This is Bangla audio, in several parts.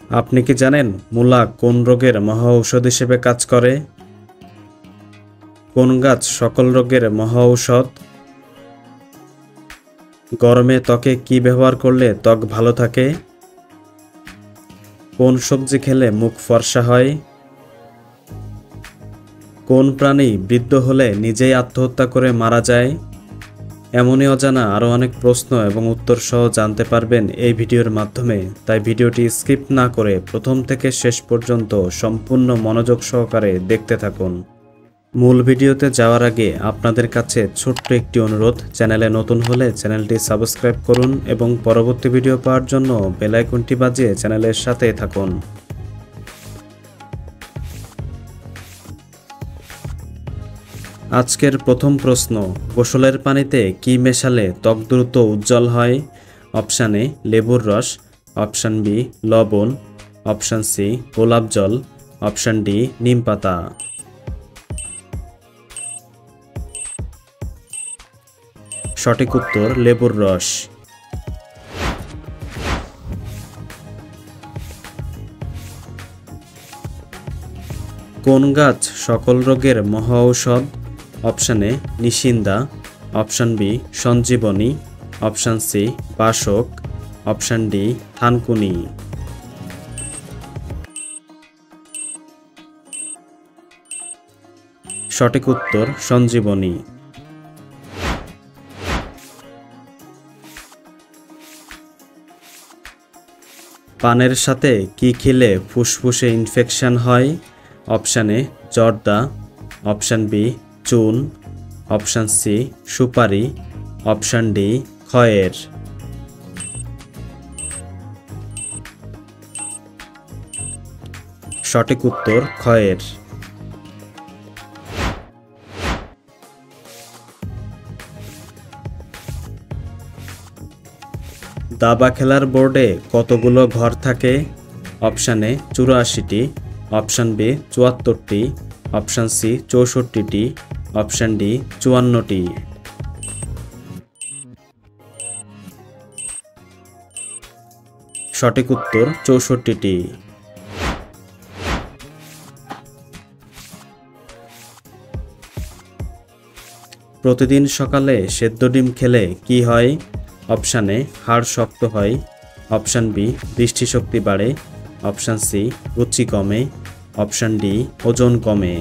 আপনি কি জানেন মূলা কোন রোগের মহাঔষধ হিসেবে কাজ করে? কোন গাছ সকল রোগের মহাঔষধ? গরমে ত্বকে কি ব্যবহার করলে ত্বক ভালো থাকে? কোন সবজি খেলে মুখ ফর্সা হয়? কোন প্রাণী বৃদ্ধ হলে নিজেই আত্মহত্যা করে মারা যায়? এমনই অজানা আরও অনেক প্রশ্ন এবং উত্তর সহ জানতে পারবেন এই ভিডিওর মাধ্যমে, তাই ভিডিওটি স্কিপ না করে প্রথম থেকে শেষ পর্যন্ত সম্পূর্ণ মনোযোগ সহকারে দেখতে থাকুন। মূল ভিডিওতে যাওয়ার আগে আপনাদের কাছে ছোট্ট একটি অনুরোধ, চ্যানেলে নতুন হলে চ্যানেলটি সাবস্ক্রাইব করুন এবং পরবর্তী ভিডিও পাওয়ার জন্য বেল আইকনটি বাজিয়ে চ্যানেলের সাথে থাকুন। আজকের প্রথম প্রশ্ন, গোসলের পানিতে কি মেশালে ত্বক দ্রুত উজ্জ্বল হয়? অপশান এ লেবুর রস, অপশান বি লবণ, অপশান সি গোলাপ জল, অপশান ডি নিম পাতা। সঠিক উত্তর লেবুর রস। কোন গাছ সকল রোগের মহাঔষধ? অপশান এ নিশিন্দা, অপশান বি সঞ্জীবনী, অপশান সি বাসক, অপশান ডি থানকুনি। সঠিক উত্তর সঞ্জীবনী। পানের সাথে কি খেলে ফুসফুসে ইনফেকশন হয়? অপশান এ জর্দা, অপশান বি চুন, অপশান সি সুপারি, অপশান ডি খয়ের। সঠিক উত্তর খয়ের। দাবা খেলার বোর্ডে কতগুলো ঘর থাকে? অপশান এ 84টি, অপশান বি 74টি, অপশান সি 64টি, অপশান ডি 54টি। সঠিক উত্তর 64টি। প্রতিদিন সকালে সেদ্ধ ডিম খেলে কি হয়? অপশান এ হাড় শক্ত হয়, অপশান বি দৃষ্টিশক্তি বাড়ে, অপশান সি রুচি কমে, অপশান ডি ওজন কমে।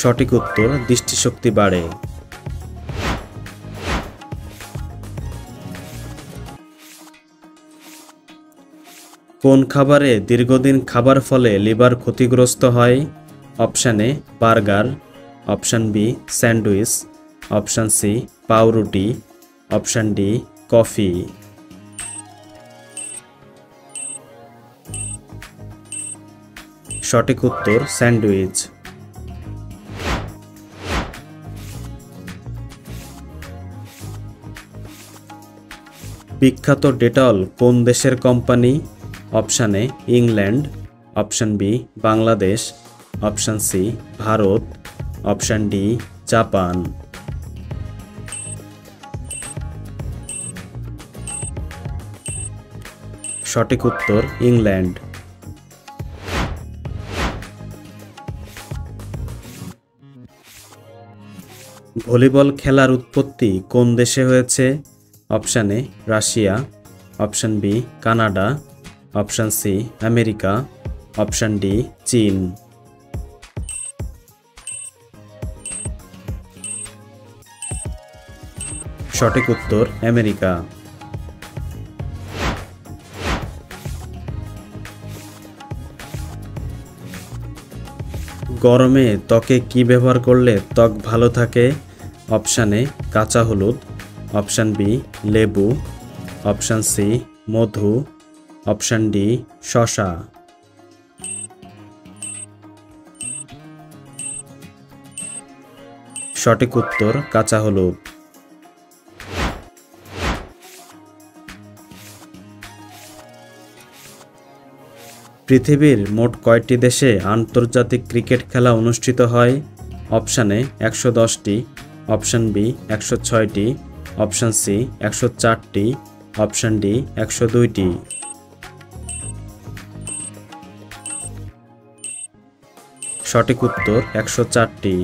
সঠিক উত্তর দৃষ্টিশক্তি বাড়ে। কোন খাবারে দীর্ঘদিন খাবার ফলে লিভার ক্ষতিগ্রস্ত হয়? Option A burger, option B sandwich, option C পাউরুটি, অপশান ডি কফি। সঠিক উত্তর স্যান্ডউইচ। বিখ্যাত ডেটল কোন দেশের company? Option A England, option B Bangladesh, option C Bharat, option D Japan. সঠিক উত্তর ইংল্যান্ড। ভলিবল খেলার উৎপত্তি কোন দেশে হয়েছে? Option A Russia, option B Canada, option C America, option D চীন। সঠিক উত্তর আমেরিকা। গরমে ত্বকে কি ব্যবহার করলে ত্বক ভালো থাকে? অপশান এ কাঁচা হলুদ, অপশান বি লেবু, অপশান সি মধু, অপশান ডি শসা। সঠিক উত্তর কাঁচা হলুদ। পৃথিবীর মোট কয়টি দেশে আন্তর্জাতিক ক্রিকেট খেলা অনুষ্ঠিত হয়? অপশান এ 110টি, অপশান বি 106টি, অপশান সি 104টি, অপশান ডি 102টি। সঠিক উত্তর 104টি।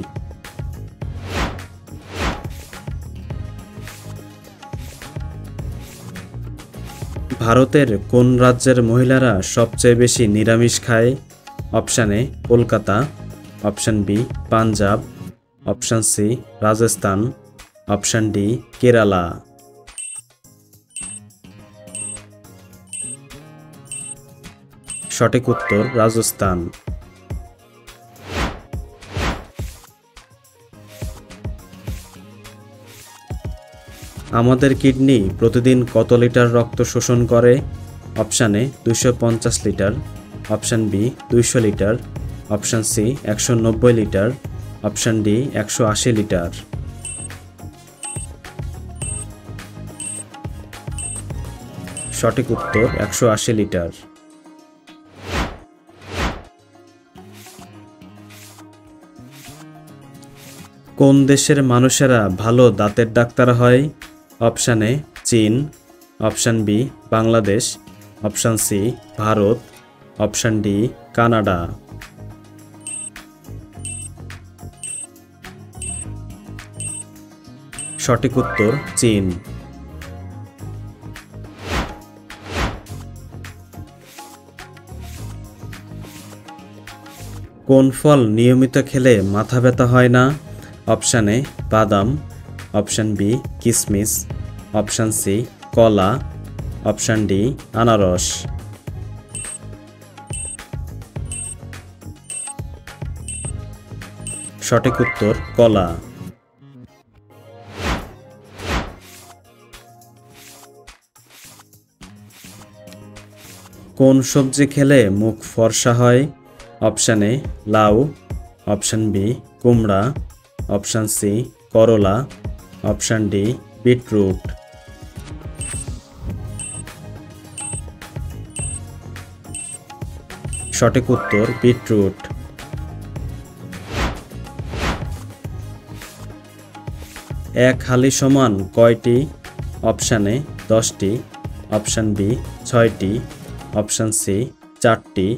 ভারতের কোন রাজ্যের মহিলারা সবচেয়ে বেশি নিরামিষ খায়? Option A Kolkata, option B Punjab, option C Rajasthan, option D Kerala. সঠিক উত্তর রাজস্থান। আমাদের কিডনি প্রতিদিন কত লিটার রক্ত শোষণ করে? Option A 250 litre, option B 200 litre, option C 190 litre, option D 180 litre. সঠিক উত্তর 180 লিটার। কোন দেশের মানুষেরা ভালো দাঁতের ডাক্তার হয়? অপশান এ চীন, option B Bangladesh, option C Bharat, option D Canada. সঠিক উত্তর চীন। কোন ফল নিয়মিত খেলে মাথা ব্যথা হয় না? অপশান এ বাদাম, অপশান বি কিশমিশ, অপশান সি কলা, অপশান ডি আনারস। সঠিক উত্তর কলা। কোন সবজি খেলে মুখ ফর্সা হয়? অপশান এ লাউ, অপশান বি কুমড়া, অপশান সি করলা, অপশান ডি বিটরুট। সঠিক উত্তর বিটরুট। এক হালি সমান কয়টি? অপশান এ 10টি, অপশান বি 6টি, অপশান সি 4টি,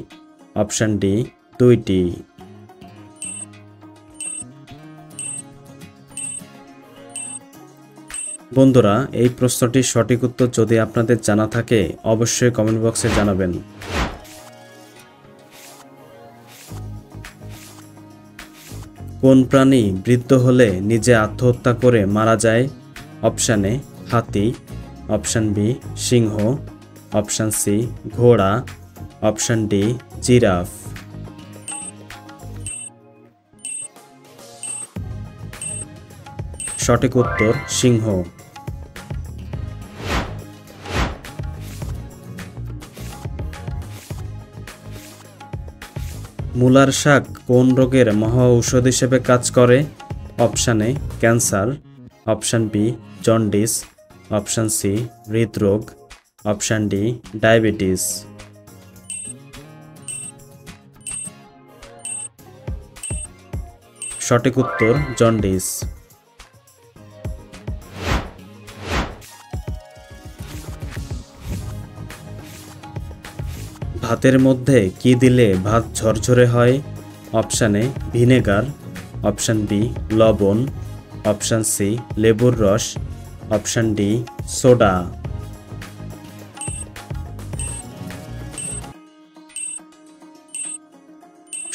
অপশান ডি 2টি। বন্ধুরা, এই প্রশ্নটির সঠিক উত্তর যদি আপনাদের জানা থাকে অবশ্যই কমেন্ট বক্সে জানাবেন। কোন প্রাণী বৃদ্ধ হলে নিজে আত্মহত্যা করে মারা যায়? অপশান এ হাতি, অপশান বি সিংহ, অপশান সি ঘোড়া, অপশান ডি জিরাফ। সঠিক উত্তর সিংহ। মূলার শাক কোন রোগের মহা ঔষধ হিসেবে কাজ করে? Option A cancer, option B jaundice, option C হৃদরোগ, অপশান ডি ডায়াবেটিস। সঠিক উত্তর জন্ডিস। ভাতের মধ্যে কি দিলে ভাত ঝরঝরে হয়? Option A vinegar, option B লবণ, অপশান সি লেবুর রস, অপশান ডি সোডা।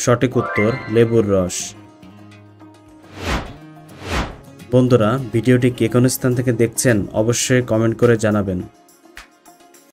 সঠিক উত্তর লেবুর রস। বন্ধুরা, ভিডিওটি কে কোন স্থান থেকে দেখছেন অবশ্যই কমেন্ট করে জানাবেন।